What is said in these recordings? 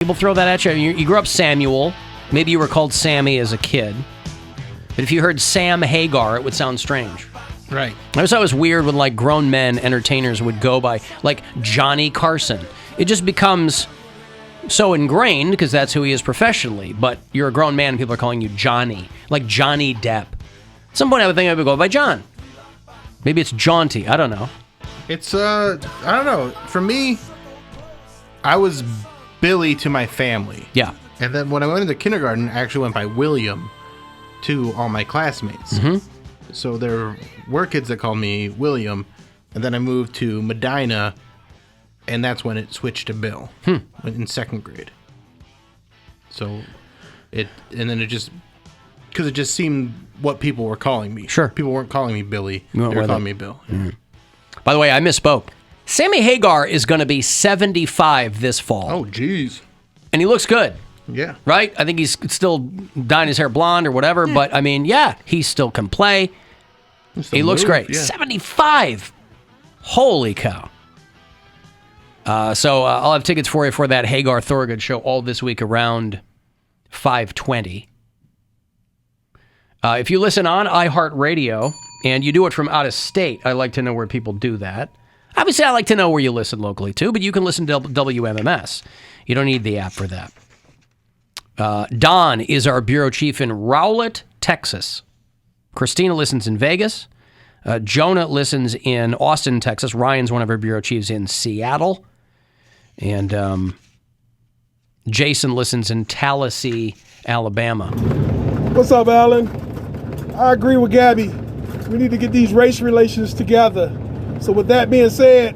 People throw that at you. You grew up Samuel. Maybe you were called Sammy as a kid. But if you heard Sam Hagar, it would sound strange. Right. I always thought it was weird when, like, grown men entertainers would go by, like, Johnny Carson. It just becomes so ingrained because that's who he is professionally. But you're a grown man and people are calling you Johnny, like Johnny Depp. At some point, I would think I would go by John. Maybe it's Jaunty. I don't know. It's, I don't know. For me, I was Billy to my family. Yeah. And then when I went into kindergarten, I actually went by William to all my classmates. Mm-hmm. So there were kids that called me William. And then I moved to Medina, and that's when it switched to Bill in second grade. So and then it just, because it just seemed what people were calling me. Sure. People weren't calling me Billy. They were calling me Bill. Mm-hmm. By the way, I misspoke. Sammy Hagar is going to be 75 this fall. Oh, geez. And he looks good. Yeah. Right? I think he's still dyeing his hair blonde or whatever. But, I mean, yeah, he still can play. He looks great. Yeah. 75. Holy cow. So I'll have tickets for you for that Hagar Thorogood show all this week around 5:20. If you listen on iHeartRadio and you do it from out of state, I like to know where people do that. Obviously, I like to know where you listen locally, too, but you can listen to WMMS. You don't need the app for that. Don is our bureau chief in Rowlett, Texas. Christina listens in Vegas. Jonah listens in Austin, Texas. Ryan's one of our bureau chiefs in Seattle. And Jason listens in Tallahassee, Alabama. What's up, Alan? I agree with Gabby. We need to get these race relations together. So with that being said,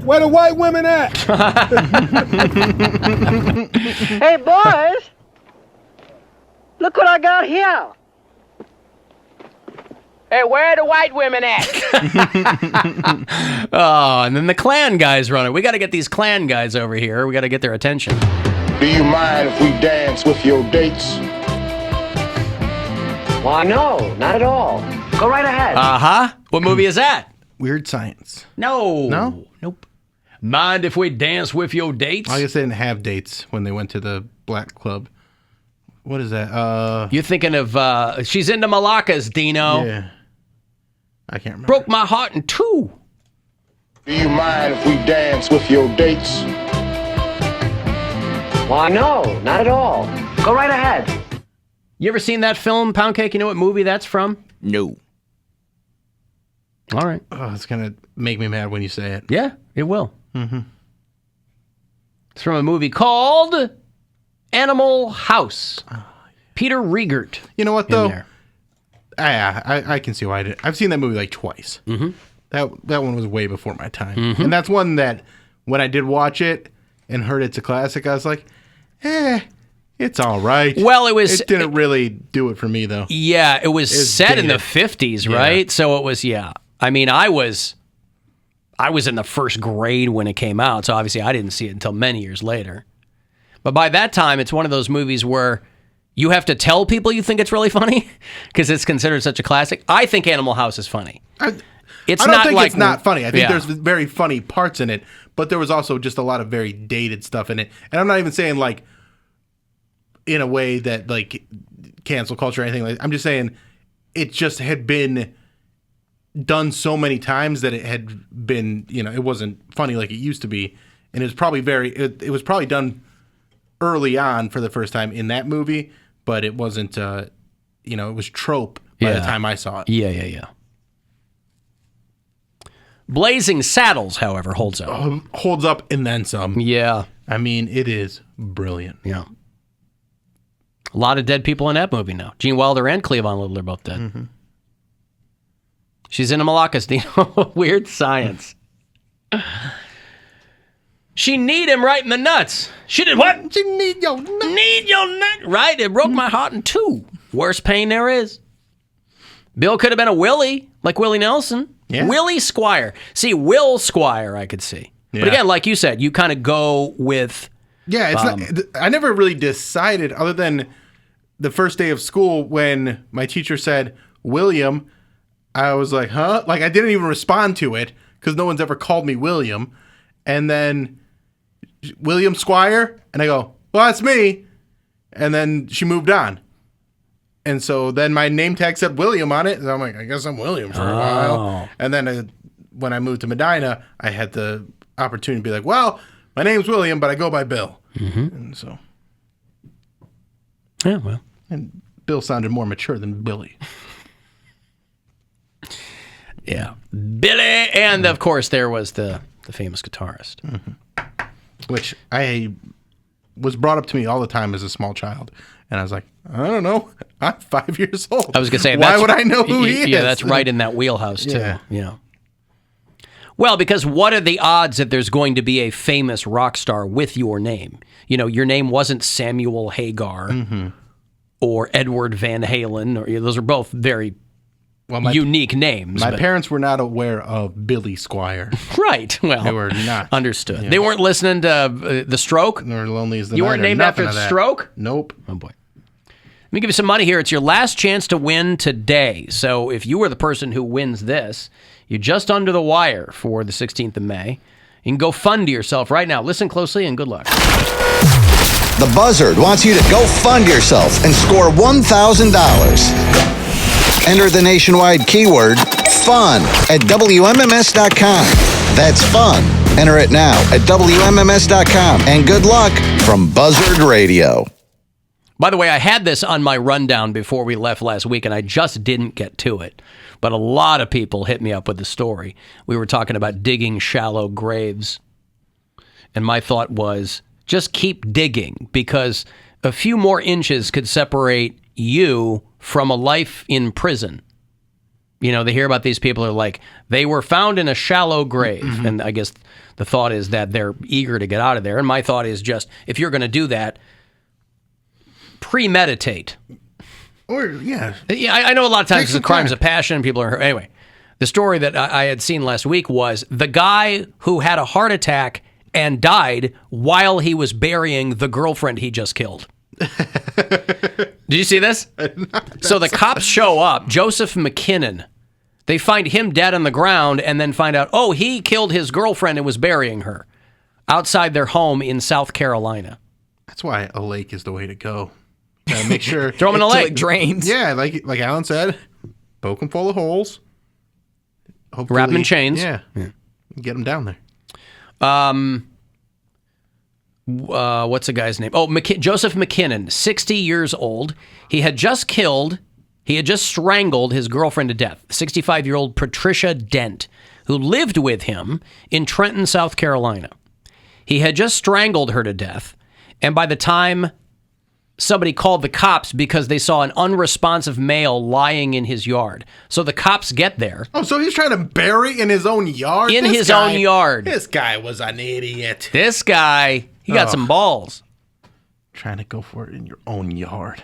where the white women at? Hey, boys. Look what I got here. Hey, where the white women at? Oh, and then the Klan guys run it. We got to get these Klan guys over here. We got to get their attention. Do you mind if we dance with your dates? Why, no, not at all. Go right ahead. Uh-huh. What movie is that? Weird Science. No. No? Nope. Mind if we dance with your dates? I guess they didn't have dates when they went to the black club. What is that? You're thinking of, She's into Malakas, Dino. Yeah. I can't remember. Broke my heart in two. Do you mind if we dance with your dates? Why, no, not at all. Go right ahead. You ever seen that film, Poundcake? You know what movie that's from? No. All right. Oh, it's going to make me mad when you say it. Yeah, it will. Mm-hmm. It's from a movie called Animal House. Peter Riegert. You know what, though? I can see why I did. I've seen that movie like twice. Mm-hmm. That one was way before my time. Mm-hmm. And that's one that when I did watch it and heard it's a classic, I was like, it's all right. Well, it didn't really do it for me, though. Yeah, it was set dated. in the 50s, right? Yeah. So it was, I mean, I was in the first grade when it came out, so obviously I didn't see it until many years later. But by that time, it's one of those movies where you have to tell people you think it's really funny because it's considered such a classic. I think Animal House is funny. I don't think it's not funny. I think there's very funny parts in it, but there was also just a lot of very dated stuff in it. And I'm not even saying like in a way that like cancel culture or anything like that. I'm just saying it just had been done so many times that it had been, it wasn't funny like it used to be. And it was probably it was probably done early on for the first time in that movie, but it wasn't, it was trope by the time I saw it. Yeah. Blazing Saddles, however, holds up. Holds up and then some. Yeah. I mean, it is brilliant. Yeah. A lot of dead people in that movie now. Gene Wilder and Cleavon Little are both dead. Mm-hmm. She's in a Malakas, Dino. Weird Science. She need him right in the nuts. She did what? She need your nut. Need your nut. Right? It broke my heart in two. Worst pain there is. Bill could have been a Willie, like Willie Nelson. Yeah. Willie Squire. See, Will Squire, I could see. Yeah. But again, like you said, you kind of go with... Yeah, it's not. I never really decided, other than the first day of school when my teacher said, William, I was like, huh? Like, I didn't even respond to it because no one's ever called me William. And then... William Squire, and I go, well, that's me. And then she moved on. And so then my name tag said William on it. And I'm like, I guess I'm William for a while. And then when I moved to Medina, I had the opportunity to be like, well, my name's William, but I go by Bill. And so. Yeah, well. And Bill sounded more mature than Billy. Yeah. Billy. And, of course, there was the famous guitarist. Which I was brought up to me all the time as a small child. And I was like, I don't know. I'm 5 years old. I was going to say, why would I know who he is? Yeah, that's right in that wheelhouse, too. Yeah. Well, because what are the odds that there's going to be a famous rock star with your name? You know, your name wasn't Samuel Hagar or Edward Van Halen. Or those are both very unique names. My parents were not aware of Billy Squire. Right. Well, they were not. Understood. Yeah. They weren't listening to The Stroke? Nor Lonely as the You Night. weren't named after The Stroke? Nope. Oh, boy. Let me give you some money here. It's your last chance to win today. So if you were the person who wins this, you're just under the wire for the 16th of May. You can go fund yourself right now. Listen closely and good luck. The Buzzard wants you to go fund yourself and score $1,000. Enter the nationwide keyword FUN at WMMS.com. That's fun. Enter it now at WMMS.com. And good luck from Buzzard Radio. By the way, I had this on my rundown before we left last week, and I just didn't get to it. But a lot of people hit me up with the story. We were talking about digging shallow graves. And my thought was, just keep digging, because a few more inches could separate you from a life in prison. You know, they hear about these people who are like, they were found in a shallow grave. And I guess the thought is that they're eager to get out of there. And my thought is just, if you're going to do that, premeditate. Or, yeah. Yeah, I know a lot of times it's crimes of passion. People are, anyway, the story that I had seen last week was the guy who had a heart attack and died while he was burying the girlfriend he just killed. Did you see this? So the cops show up, Joseph McKinnon. They find him dead on the ground and then find out, oh, he killed his girlfriend and was burying her outside their home in South Carolina. That's why a lake is the way to go. Gotta make sure. Throw him in a lake. It drains. Yeah, like Alan said, poke him full of holes. Hopefully, wrap him in chains. Yeah. Get him down there. What's the guy's name? Oh, Joseph McKinnon, 60 years old. He had just strangled his girlfriend to death, 65-year-old Patricia Dent, who lived with him in Trenton, South Carolina. He had just strangled her to death, and by the time somebody called the cops because they saw an unresponsive male lying in his yard. So the cops get there. Oh, so he's trying to bury in his own yard? In his own yard. This guy was an idiot. This guy, he got some balls. Trying to go for it in your own yard.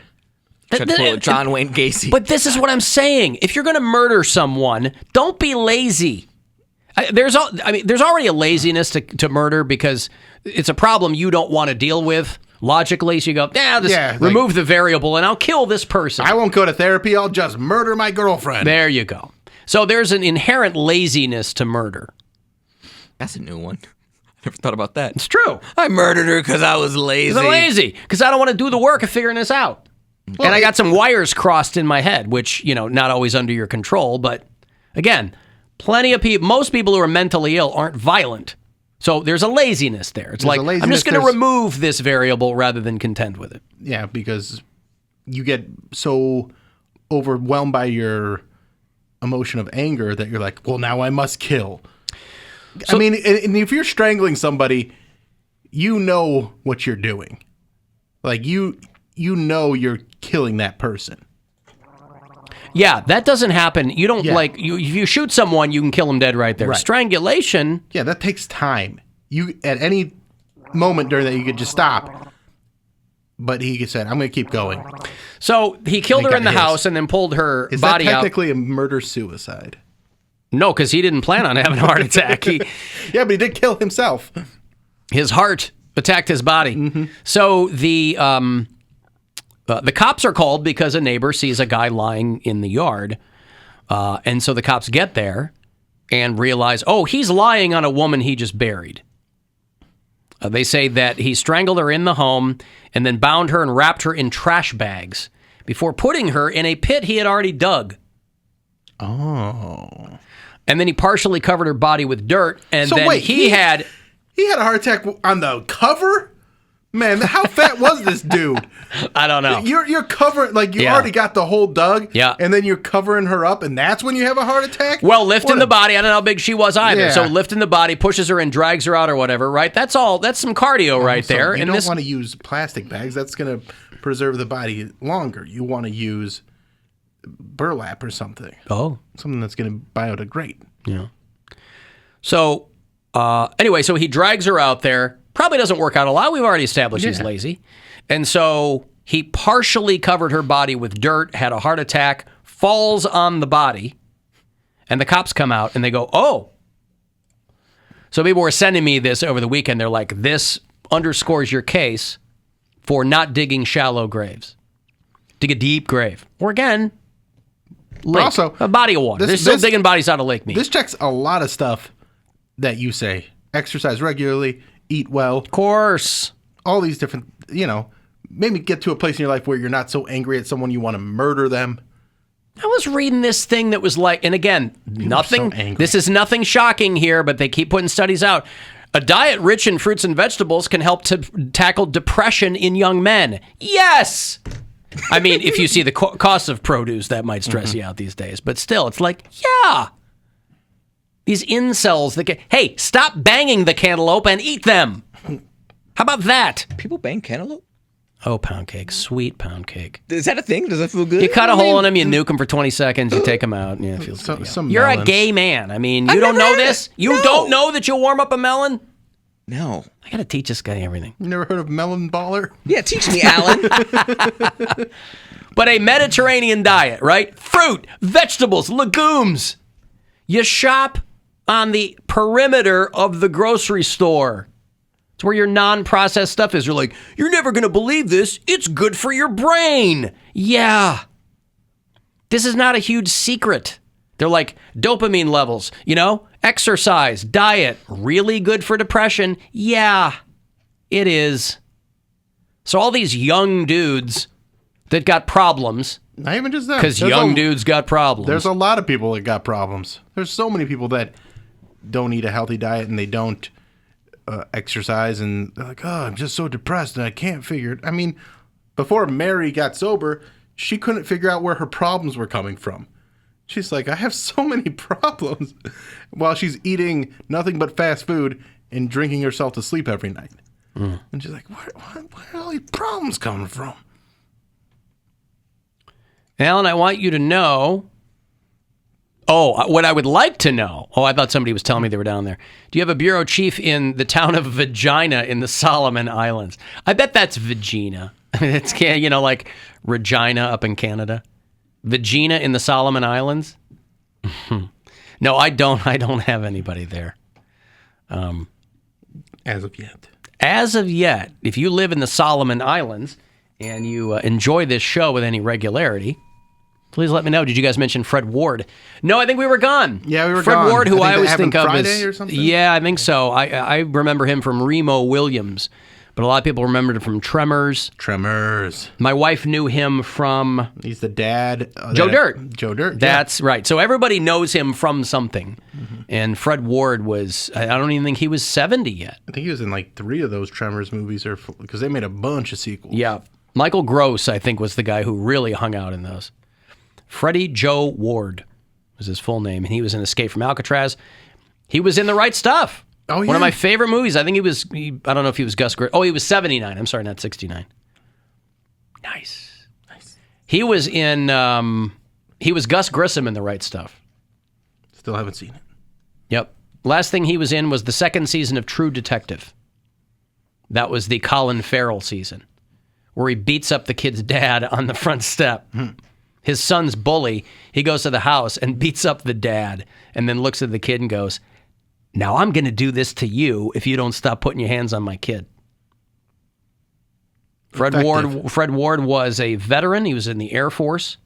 Tried to pull a John Wayne Gacy. But this is what I'm saying. If you're going to murder someone, don't be lazy. There's already a laziness to murder because it's a problem you don't want to deal with. Logically, so you go, remove the variable and I'll kill this person. I won't go to therapy. I'll just murder my girlfriend. There you go. So there's an inherent laziness to murder. That's a new one. I never thought about that. It's true. I murdered her because I was lazy. I'm lazy because I don't want to do the work of figuring this out. Well, and I got some wires crossed in my head, which, not always under your control. But again, plenty of people, most people who are mentally ill aren't violent. So there's a laziness there. It's like, I'm just going to remove this variable rather than contend with it. Yeah, because you get so overwhelmed by your emotion of anger that you're like, well, now I must kill. So, and if you're strangling somebody, you know what you're doing. Like, you know you're killing that person. Yeah, that doesn't happen. You don't if you shoot someone, you can kill them dead right there. Right. Strangulation. Yeah, that takes time. You at any moment during that you could just stop. But he said, "I'm going to keep going." So he killed her in the house and then pulled her body out. Is that technically a murder-suicide? No, because he didn't plan on having a heart attack. Yeah, but he did kill himself. His heart attacked his body. Mm-hmm. So the cops are called because a neighbor sees a guy lying in the yard. And so the cops get there and realize, oh, he's lying on a woman he just buried. They say that he strangled her in the home and then bound her and wrapped her in trash bags before putting her in a pit he had already dug. Oh. And then he partially covered her body with dirt, and then he had a heart attack on the cover? Man, how fat was this dude? I don't know. You're covering, like, you already got the whole dug, and then you're covering her up, and that's when you have a heart attack? Well, lifting the body, I don't know how big she was either. Yeah. So lifting the body, pushes her and drags her out or whatever, right? That's some cardio right there. You don't want to use plastic bags. That's going to preserve the body longer. You want to use burlap or something. Oh. Something that's going to biodegrade. Yeah. So, anyway, so he drags her out there. Probably doesn't work out a lot. We've already established he's lazy. And so he partially covered her body with dirt, had a heart attack, falls on the body, and the cops come out and they go, oh. So people were sending me this over the weekend. They're like, this underscores your case for not digging shallow graves. Dig a deep grave. Or again, lake, also, a body of water. They're still digging bodies out of Lake Mead. This checks a lot of stuff that you say. Exercise regularly. Eat well. Of course. All these different, maybe get to a place in your life where you're not so angry at someone you want to murder them. I was reading this thing that was like, and again, this is nothing shocking here, but they keep putting studies out. A diet rich in fruits and vegetables can help to tackle depression in young men. Yes! I mean, if you see the cost of produce, that might stress you out these days. But still, it's like, yeah. These incels that hey, stop banging the cantaloupe and eat them. How about that? People bang cantaloupe? Oh, pound cake. Sweet pound cake. Is that a thing? Does that feel good? You cut a hole in them, you nuke them for 20 seconds, you take them out. Yeah, it feels good. You're a gay man. I mean, you don't know this? You don't know that you'll warm up a melon? No. I got to teach this guy everything. You never heard of melon baller? Yeah, teach me, Alan. But a Mediterranean diet, right? Fruit, vegetables, legumes. You shop on the perimeter of the grocery store. It's where your non-processed stuff is. You're like, you're never going to believe this. It's good for your brain. Yeah. This is not a huge secret. They're like dopamine levels, exercise, diet, really good for depression. Yeah, it is. So all these young dudes that got problems. Not even just that. Because young dudes got problems. There's a lot of people that got problems. There's so many people that don't eat a healthy diet and they don't exercise and they're like, oh, I'm just so depressed and I can't figure it. I mean, before Mary got sober, she couldn't figure out where her problems were coming from. She's like, I have so many problems while she's eating nothing but fast food and drinking herself to sleep every night. And she's like, where are all these problems coming from? Alan, I want you to know. Oh, what I would like to know. Oh, I thought somebody was telling me they were down there. Do you have a bureau chief in the town of Vagina in the Solomon Islands? I bet that's Vagina. It's, like Regina up in Canada. Vagina in the Solomon Islands? No, I don't have anybody there. As of yet. As of yet, if you live in the Solomon Islands and you enjoy this show with any regularity, please let me know. Did you guys mention Fred Ward? No, I think we were gone. Yeah, we were Fred gone. Fred Ward, who I always think of Friday as... or something? Yeah, I think so. I remember him from Remo Williams, but a lot of people remembered him from Tremors. My wife knew him from... He's the dad. Joe Dirt. Joe Dirt, That's right. So everybody knows him from something. Mm-hmm. And Fred Ward was... I don't even think he was 70 yet. I think he was in like 3 of those Tremors movies, because they made a bunch of sequels. Yeah. Michael Gross, I think, was the guy who really hung out in those. Freddie Joe Ward was his full name, and he was in Escape from Alcatraz. He was in The Right Stuff. Oh, yeah. One of my favorite movies. I think I don't know if he was Gus Grissom. Oh, he was 79. I'm sorry, not 69. Nice. He was he was Gus Grissom in The Right Stuff. Still haven't seen it. Yep. Last thing he was in was the 2nd season of True Detective. That was the Colin Farrell season, where he beats up the kid's dad on the front step. His son's bully. He goes to the house and beats up the dad and then looks at the kid and goes, now I'm going to do this to you if you don't stop putting your hands on my kid. Fred Ward was a veteran. He was in the Air Force.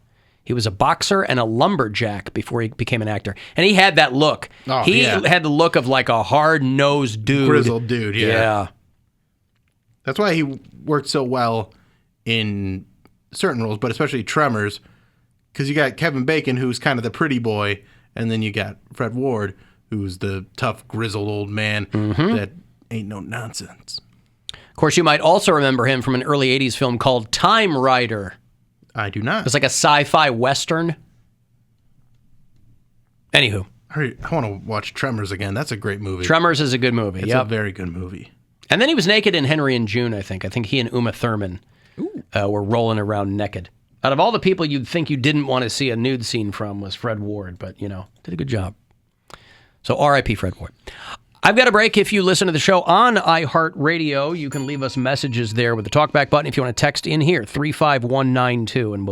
He was a boxer and a lumberjack before he became an actor. And he had that look. He had the look of like a hard-nosed dude. Grizzled dude, yeah. That's why he worked so well in certain roles, but especially Tremors, because you got Kevin Bacon, who's kind of the pretty boy, and then you got Fred Ward, who's the tough, grizzled old man that ain't no nonsense. Of course, you might also remember him from an early 80s film called Time Rider. I do not. It's like a sci-fi western. Anywho. I want to watch Tremors again. That's a great movie. Tremors is a good movie. It's a very good movie. And then he was naked in Henry and June, I think. I think he and Uma Thurman were rolling around naked. Out of all the people you'd think you didn't want to see a nude scene from was Fred Ward, but, did a good job. So R.I.P. Fred Ward. I've got a break. If you listen to the show on iHeartRadio, you can leave us messages there with the talkback button if you want to text in here, 35192, and we'll be